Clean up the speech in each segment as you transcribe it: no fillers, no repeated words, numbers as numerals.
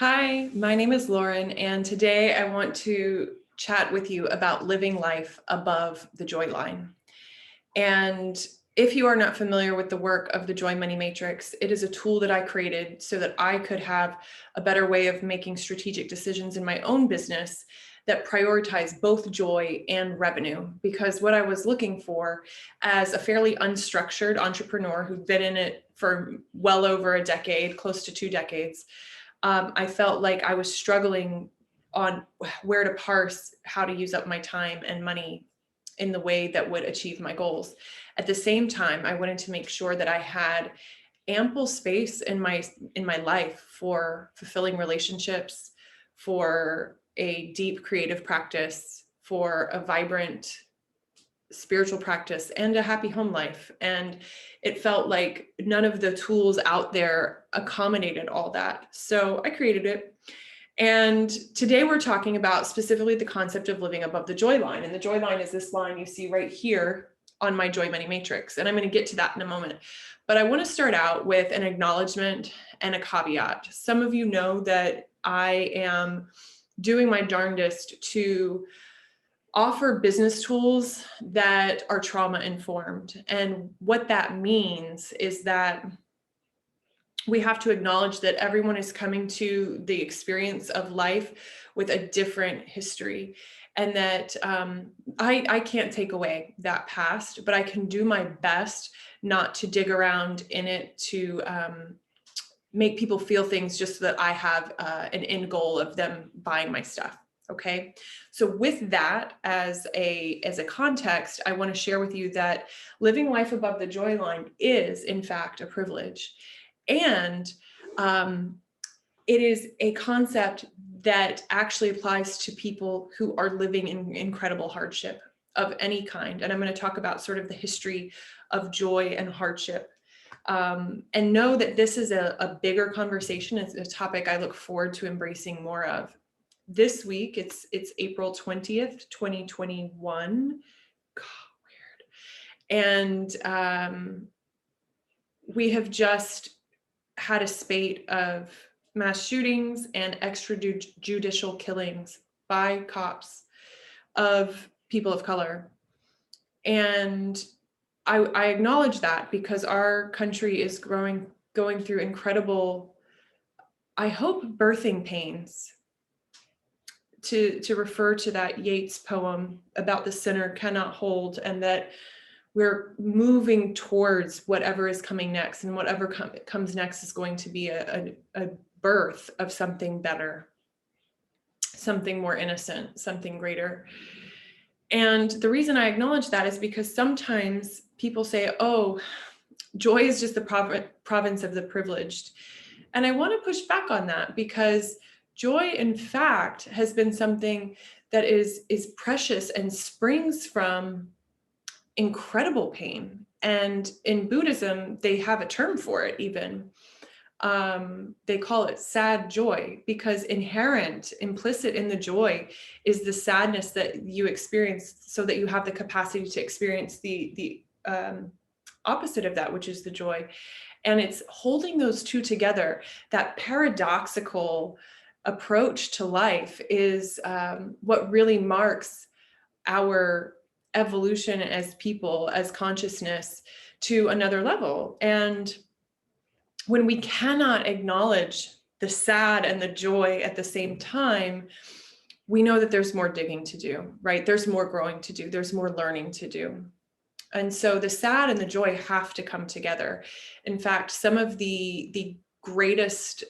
Hi, my name is Lauren, and today I want to chat with you about living life above the joy line. And if you are not familiar with the work of the Joy Money Matrix, it is a tool that I created so that I could have a better way of making strategic decisions in my own business that prioritize both joy and revenue. Because what I was looking for as a fairly unstructured entrepreneur who'd been in it for well over a decade, close to 2 decades, I felt like I was struggling on where to parse how to use up my time and money in the way that would achieve my goals. At the same time, I wanted to make sure that I had ample space in my life for fulfilling relationships, for a deep creative practice, for a vibrant spiritual practice, and a happy home life. And it felt like none of the tools out there accommodated all that. So I created it. And today we're talking about specifically the concept of living above the joy line. And the joy line is this line you see right here on my Joy Money Matrix. And I'm going to get to that in a moment. But I want to start out with an acknowledgement and a caveat. Some of you know that I am doing my darndest to offer business tools that are trauma informed. And what that means is that we have to acknowledge that everyone is coming to the experience of life with a different history, and that I can't take away that past, but I can do my best not to dig around in it to make people feel things just so that I have an end goal of them buying my stuff. Okay. So with that as a context, I want to share with you that living life above the joy line is in fact a privilege. And it is a concept that actually applies to people who are living in incredible hardship of any kind. And I'm going to talk about sort of the history of joy and hardship. And know that this is a bigger conversation. It's a topic I look forward to embracing more of. This week, it's April 20th, 2021. God, weird. And we have just had a spate of mass shootings and extrajudicial killings by cops of people of color. And I acknowledge that because our country is going through incredible, I hope, birthing pains. To refer to that Yeats poem about the sinner cannot hold, and that we're moving towards whatever is coming next, and whatever comes next is going to be a birth of something better, something more innocent, something greater. And the reason I acknowledge that is because sometimes people say, oh, joy is just the province of the privileged. And I want to push back on that, because joy, in fact, has been something that is precious and springs from incredible pain. And in Buddhism, they have a term for it even. They call it sad joy, because inherent, implicit in the joy is the sadness that you experience, so that you have the capacity to experience the opposite of that, which is the joy. And it's holding those two together. That paradoxical approach to life is what really marks our evolution as people, as consciousness, to another level. And when we cannot acknowledge the sad and the joy at the same time, we know that there's more digging to do, right? There's more growing to do. There's more learning to do. And so the sad and the joy have to come together. In fact, some of the greatest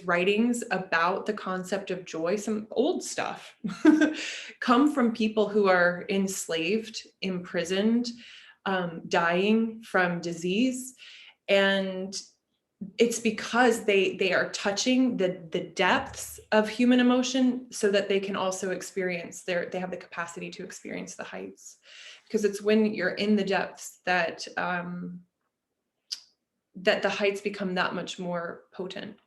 writings about the concept of joy, some old stuff, come from people who are enslaved, imprisoned, dying from disease. And it's because they are touching the depths of human emotion, so that they can also experience they have the capacity to experience the heights. Because it's when you're in the depths that the heights become that much more potent.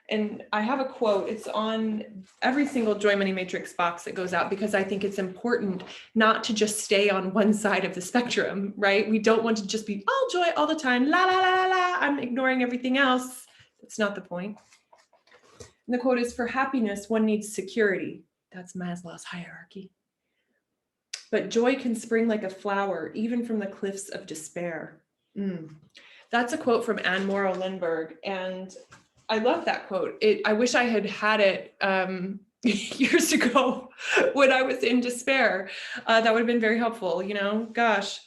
And I have a quote. It's on every single Joy Money Matrix box that goes out, because I think it's important not to just stay on one side of the spectrum, right? We don't want to just be all joy all the time. La, la, la, la, la. I'm ignoring everything else. That's not the point. And the quote is, "For happiness, one needs security." That's Maslow's hierarchy. "But joy can spring like a flower, even from the cliffs of despair." That's a quote from Anne Morrow Lindbergh. And I love that quote. I wish I had had it years ago when I was in despair. That would have been very helpful, gosh.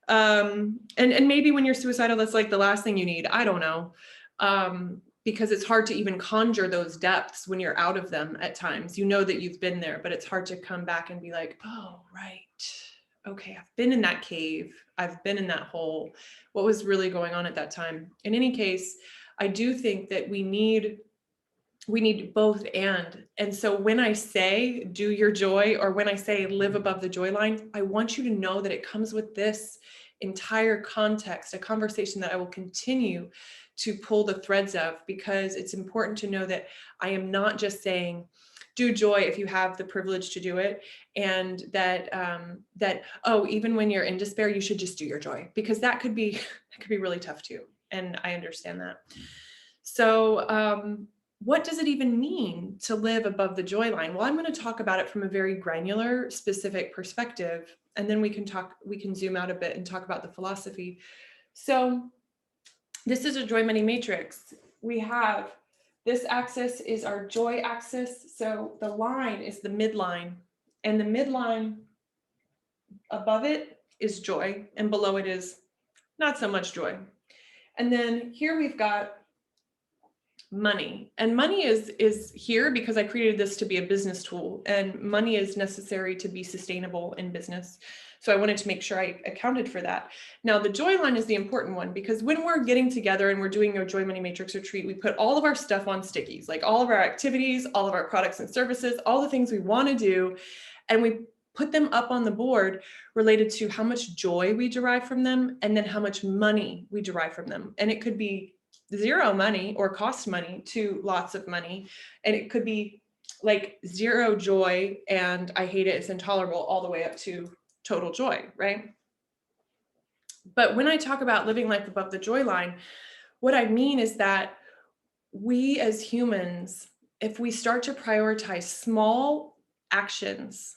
And maybe when you're suicidal, that's like the last thing you need. I don't know. Because it's hard to even conjure those depths when you're out of them at times. You know that you've been there, but it's hard to come back and be like, oh, right. Okay, I've been in that cave. I've been in that hole. What was really going on at that time? In any case, I do think that we need both and. And so when I say do your joy, or when I say live above the joy line, I want you to know that it comes with this entire context, a conversation that I will continue to pull the threads of, because it's important to know that I am not just saying do joy if you have the privilege to do it, and that even when you're in despair, you should just do your joy, because that could be really tough too. And I understand that. So what does it even mean to live above the joy line? Well, I'm going to talk about it from a very granular, specific perspective, and then we can zoom out a bit and talk about the philosophy. So this is a joy money matrix. We have this axis is our joy axis. So the line is the midline, and the midline above it is joy, and below it is not so much joy. And then here we've got money, and money is here because I created this to be a business tool, and money is necessary to be sustainable in business. So I wanted to make sure I accounted for that. Now the joy line is the important one, because when we're getting together and we're doing a joy money matrix retreat, we put all of our stuff on stickies, like all of our activities, all of our products and services, all the things we want to do, and we put them up on the board related to how much joy we derive from them, and then how much money we derive from them. And it could be zero money or cost money to lots of money. And it could be like zero joy and I hate it, it's intolerable, all the way up to total joy, right? But when I talk about living life above the joy line, what I mean is that we as humans, if we start to prioritize small actions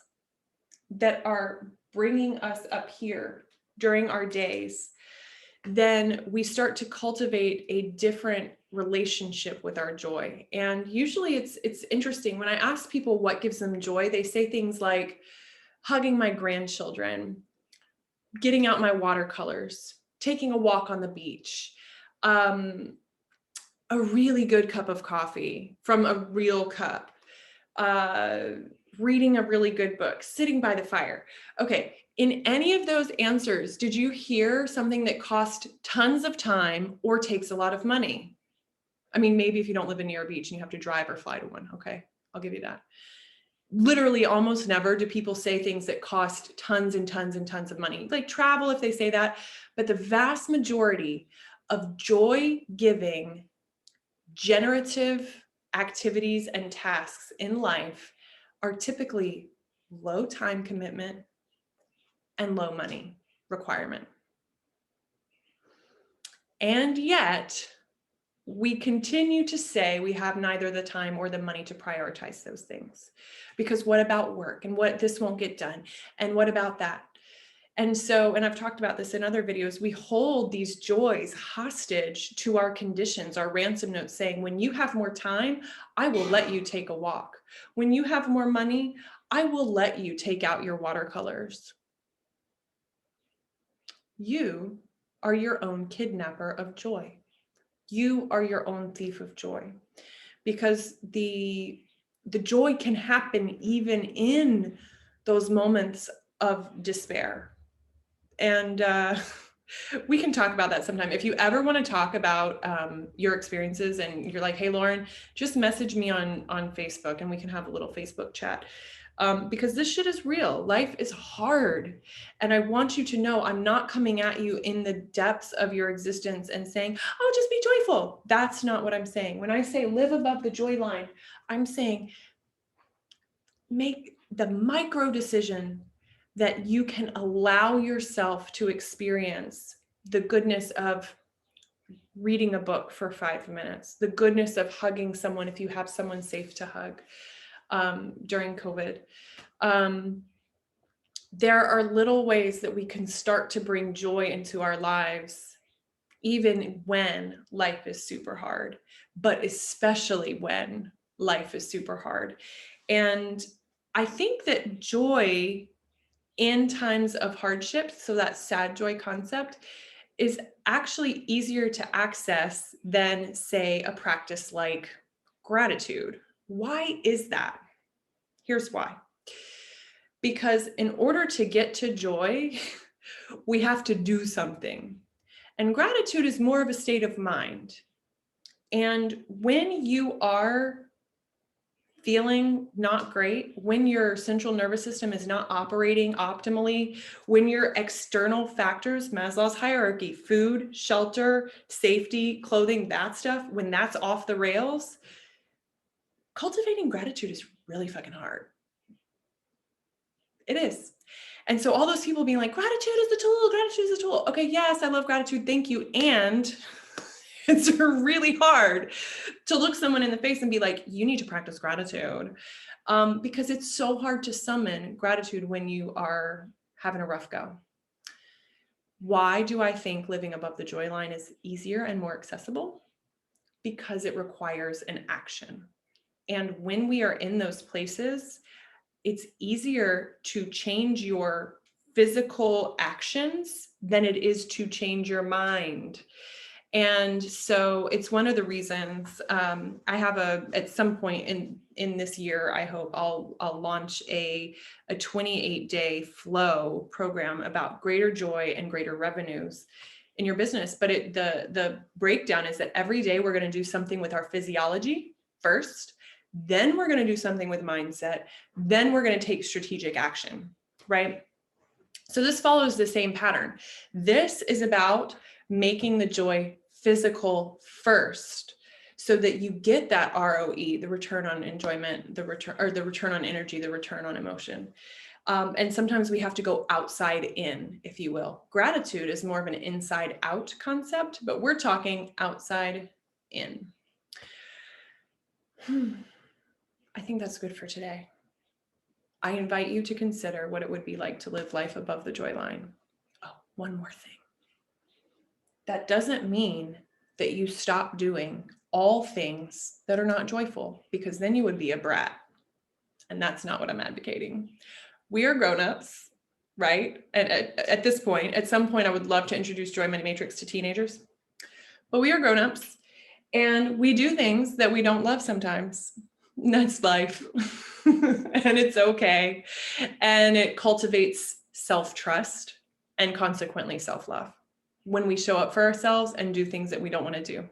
that are bringing us up here during our days, then we start to cultivate a different relationship with our joy. And usually it's interesting. When I ask people what gives them joy, they say things like hugging my grandchildren, getting out my watercolors, taking a walk on the beach, a really good cup of coffee from a real cup, reading a really good book, sitting by the fire. Okay, in any of those answers, did you hear something that cost tons of time or takes a lot of money? I mean, maybe if you don't live near a beach and you have to drive or fly to one, okay, I'll give you that. Literally almost never do people say things that cost tons and tons and tons of money, like travel if they say that, but the vast majority of joy-giving, generative activities and tasks in life are typically low time commitment and low money requirement. And yet, we continue to say we have neither the time or the money to prioritize those things. Because what about work? And what this won't get done? And what about that? And so, and I've talked about this in other videos, we hold these joys hostage to our conditions, our ransom notes saying, when you have more time, I will let you take a walk. When you have more money, I will let you take out your watercolors. You are your own kidnapper of joy. You are your own thief of joy, because the joy can happen even in those moments of despair. And we can talk about that sometime. If you ever want to talk about your experiences and you're like, hey, Lauren, just message me on Facebook and we can have a little Facebook chat. Because this shit is real. Life is hard. And I want you to know I'm not coming at you in the depths of your existence and saying, oh, just be joyful. That's not what I'm saying. When I say live above the joy line, I'm saying make the micro decision that you can allow yourself to experience the goodness of reading a book for 5 minutes, the goodness of hugging someone if you have someone safe to hug during COVID. There are little ways that we can start to bring joy into our lives, even when life is super hard, but especially when life is super hard. And I think that joy in times of hardship, so that sad joy concept, is actually easier to access than, say, a practice like gratitude. Why is that? Here's why. Because in order to get to joy, we have to do something. And gratitude is more of a state of mind. And when you are feeling not great, when your central nervous system is not operating optimally, when your external factors, Maslow's hierarchy, food, shelter, safety, clothing, that stuff, when that's off the rails, cultivating gratitude is really fucking hard. It is. And so all those people being like, gratitude is the tool, gratitude is the tool. Okay, yes, I love gratitude, thank you. And it's really hard to look someone in the face and be like, you need to practice gratitude, because it's so hard to summon gratitude when you are having a rough go. Why do I think living above the joy line is easier and more accessible? Because it requires an action. And when we are in those places, it's easier to change your physical actions than it is to change your mind. And so it's one of the reasons I have at some point in this year, I hope I'll launch a 28-day flow program about greater joy and greater revenues in your business. But the breakdown is that every day we're going to do something with our physiology first, then we're going to do something with mindset, then we're going to take strategic action, right? So this follows the same pattern. This is about making the joy physical first so that you get that ROE, the return on enjoyment, the return on energy, the return on emotion. And sometimes we have to go outside in, if you will. Gratitude is more of an inside out concept, but we're talking outside in. I think that's good for today. I invite you to consider what it would be like to live life above the joy line. Oh, one more thing. That doesn't mean that you stop doing all things that are not joyful, because then you would be a brat. And that's not what I'm advocating. We are grown-ups, right? And at this point, at some point, I would love to introduce Joy Money Matrix to teenagers. But we are grown-ups and we do things that we don't love sometimes. That's life. And it's okay. And it cultivates self-trust and consequently self-love when we show up for ourselves and do things that we don't want to do.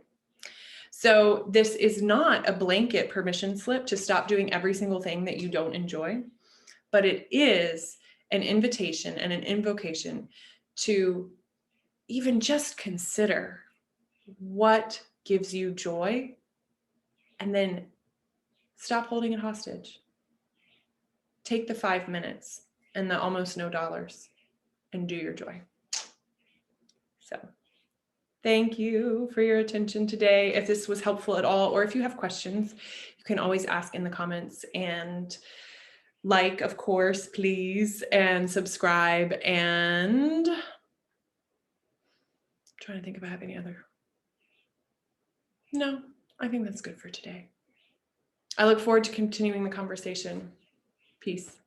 So this is not a blanket permission slip to stop doing every single thing that you don't enjoy, but it is an invitation and an invocation to even just consider what gives you joy and then stop holding it hostage. Take the 5 minutes and the almost no dollars and do your joy. So thank you for your attention today. If this was helpful at all, or if you have questions, you can always ask in the comments, and like, of course, please, and subscribe, and I'm trying to think if I have any other. No, I think that's good for today. I look forward to continuing the conversation. Peace.